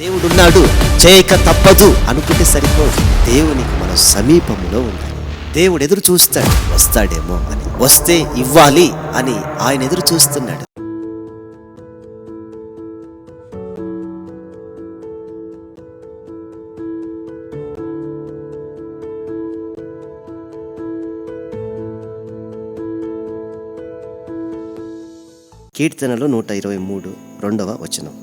దేవుడున్నాడు, చేయక తప్పదు అనుకుంటే సరిపోదు. దేవునికి మనం సమీపంలో ఉండాలి. దేవుడు ఎదురు చూస్తాడు, వస్తాడేమో అని, వస్తే ఇవ్వాలి అని ఆయన ఎదురు చూస్తున్నాడు. కీర్తనలు 123 2వ వచనం.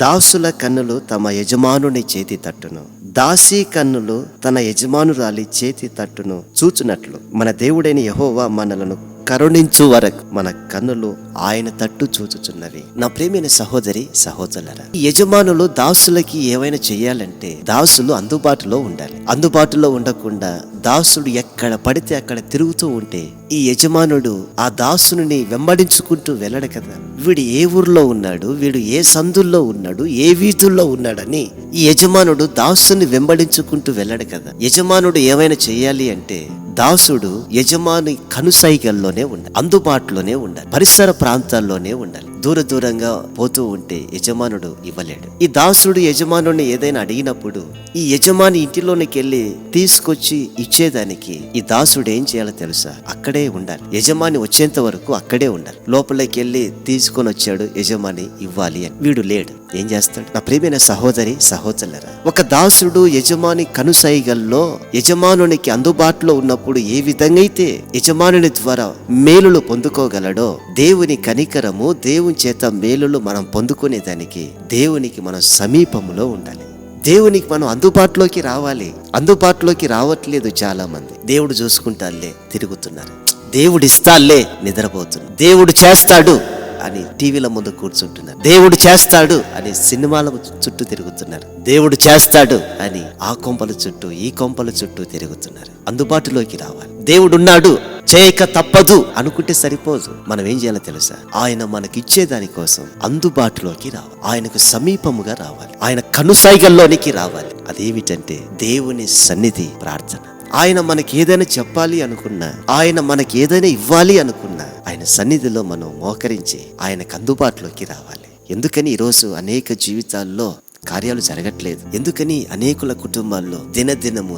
దాసుల కన్నులు తమ యజమానుని చేతి తట్టును, దాసీ కన్నులు తన యజమానురాలి చేతి తట్టును చూచున్నట్లు మన దేవుడైన యెహోవా మనలను కరుణించు వరకు మన కన్నులు ఆయన తట్టు చూచుచున్నవి. నా ప్రియమైన సహోదరి సహోదరులారా, ఈ యజమానులు దాసులకి ఏమైనా చెయ్యాలంటే దాసులు అందుబాటులో ఉండాలి. అందుబాటులో ఉండకుండా దాసుడు ఎక్కడ పడితే అక్కడ తిరుగుతూ ఉంటే ఈ యజమానుడు ఆ దాసుని వెంబడించుకుంటూ వెళ్ళడు కదా. వీడు ఏ ఊర్లో ఉన్నాడు, వీడు ఏ సందుల్లో ఉన్నాడు, ఏ వీధుల్లో ఉన్నాడని ఈ యజమానుడు దాసుని వెంబడించుకుంటూ వెళ్ళడు కదా. యజమానుడు ఏమైనా చెయ్యాలి అంటే దాసుడు యజమాని కనుసైగల్లోనే ఉండాలి, అందుబాటులోనే ఉండాలి, పరిసర ప్రాంతాల్లోనే ఉండాలి. దూరంగా పోతూ ఉంటే యజమానుడు ఇవ్వలేడు. ఈ దాసుడు యజమానుని ఏదైనా అడిగినప్పుడు ఈ యజమాని ఇంటిలోనికి వెళ్ళి తీసుకొచ్చి ఇచ్చేదానికి ఈ దాసుడు ఏం చేయాలో తెలుసా? అక్కడే ఉండాలి. యజమాని వచ్చేంత వరకు అక్కడే ఉండాలి. లోపలికి వెళ్ళి తీసుకొని వచ్చాడు యజమాని ఇవ్వాలి అని, వీడు లేడు. ఏం చేస్తాడు? నా ప్రియమైన సహోదరి సహోదరులారా, ఒక దాసుడు యజమాని కనుసైగల్లో యజమానునికి అందుబాటులో ఉన్నప్పుడు ఏ విధంగా అయితే యజమానుని ద్వారా మేలులు పొందుకోగలడో, దేవుని కనికరము, దేవుని చేత మేలులు మనం పొందుకునేదానికి దేవునికి మనం సమీపంలో ఉండాలి. దేవునికి మనం అందుబాటులోకి రావాలి. అందుబాటులోకి రావట్లేదు చాలా మంది. దేవుడు చూసుకుంటాలే తిరుగుతున్నారు, దేవుడు ఇస్తాలే నిద్రపోతున్నారు, దేవుడు చేస్తాడు అని టీవీల ముందు కూర్చుంటున్నారు, దేవుడు చేస్తాడు అని సినిమాల చుట్టూ తిరుగుతున్నారు, దేవుడు చేస్తాడు అని ఆ కొంపల చుట్టూ ఈ కొంపల చుట్టూ తిరుగుతున్నారు. అందుబాటులోకి రావాలి. దేవుడున్నాడు, చేయక తప్పదు అనుకుంటే సరిపోదు. మనం ఏం చేయాలో తెలుసా? ఆయన మనకిచ్చే దానికోసం అందుబాటులోకి రావాలి, ఆయనకు సమీపముగా రావాలి, ఆయన కనుసైగల్లోనికి రావాలి. అదేమిటంటే దేవుని సన్నిధి, ప్రార్థన. ఆయన మనకి ఏదైనా చెప్పాలి అనుకున్నా, ఆయన మనకి ఏదైనా ఇవ్వాలి అనుకున్నా ఆయన సన్నిధిలో మనం మోకరించి ఆయనకు అందుబాటులోకి రావాలి. ఎందుకని ఈరోజు అనేక జీవితాల్లో కార్యాలు జరగట్లేదు? ఎందుకని అనేకుల కుటుంబాల్లో దినదినము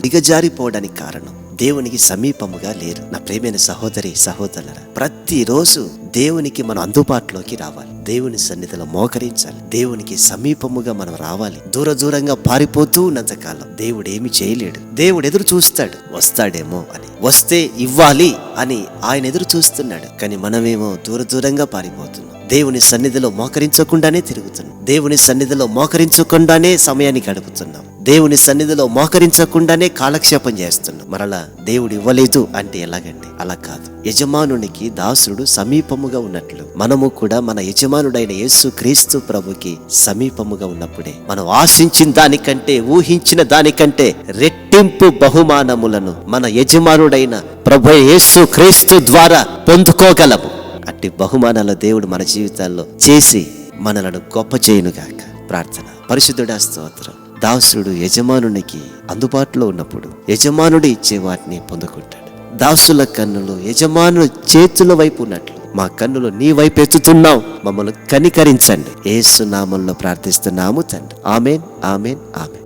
దిగజారిపోవడానికి కారణం దేవునికి సమీపముగా లేరు. నా ప్రియమైన సహోదరి సహోదరులారా, ప్రతిరోజు దేవునికి మనం అందుబాటులోకి రావాలి, దేవుని సన్నిధిలో మోకరించాలి, దేవునికి సమీపముగా మనం రావాలి. దూరంగా పారిపోతూ ఉన్నంతకాలం దేవుడు ఏమి చేయలేడు. దేవుడు ఎదురు చూస్తాడు, వస్తాడేమో అని, వస్తే ఇవ్వాలి అని ఆయన ఎదురు చూస్తున్నాడు. కానీ మనమేమో దూరంగా పారిపోతున్నాం. దేవుని సన్నిధిలో మోకరించకుండానే తిరుగుతున్నాం, దేవుని సన్నిధిలో మోకరించకుండానే సమయాన్ని గడుపుతున్నాం, దేవుని సన్నిధిలో మోకరించకుండానే కాలక్షేపం చేస్తున్నాం. మరలా దేవుడు ఇవ్వలేదు అంటే ఎలాగండి? అలా కాదు. యజమానునికి దాసుడు సమీపముగా ఉన్నట్లు మనము కూడా మన యజమానుడైన యేసు క్రీస్తు ప్రభుకి సమీపముగా ఉన్నప్పుడే మనం ఆశించిన దానికంటే, ఊహించిన దానికంటే రెట్టింపు బహుమానములను మన యజమానుడైన ప్రభు యేసు క్రీస్తు ద్వారా పొందుకోగలము. అట్టి బహుమానాల దేవుడు మన జీవితాల్లో చేసి మనలను గొప్ప చేయునుగాక. ప్రార్థన. పరిశుద్ధుడా స్తోత్రం. దాసుడు యజమానునికి అందుబాటులో ఉన్నప్పుడు యజమానుడు ఇచ్చే వాటిని పొందుకుంటాడు. దాసుల కన్నులు యజమాను చేతుల వైపు ఉన్నట్లు మా కన్నులు నీ వైపు ఎత్తుతున్నాం, మమ్మల్ని కనికరించండి. యేసు నామములో ప్రార్థిస్తున్నాము తండ్రి. ఆమేన్, ఆమేన్, ఆమేన్.